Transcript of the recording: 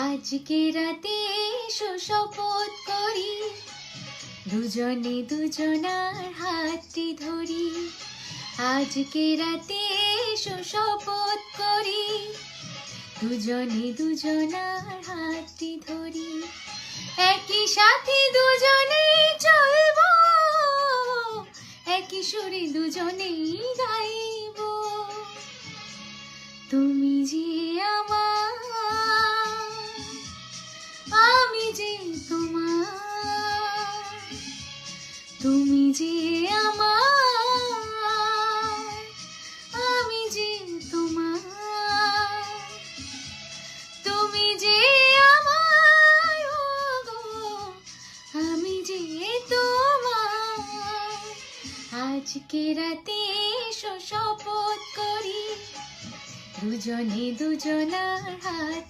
আজকে রাতে এসো শপথ করি, দুজনে দুজনার হাতটি ধরি। আজকে রাতে এসো শপথ করি, দুজনে দুজনার হাতটি ধরি। একই সাথে দুজনেই চলবো, একই সুরে দুজনেই গাইব। তুমি যে আমার, আমি যে তোমার। তুমি যে আমার, আমি যে তোমার। তুমি যে আমার, ওগো, আমি যে তোমার। আজকে রাতে এসো শপথ করি, দুজনে দুজনার হাত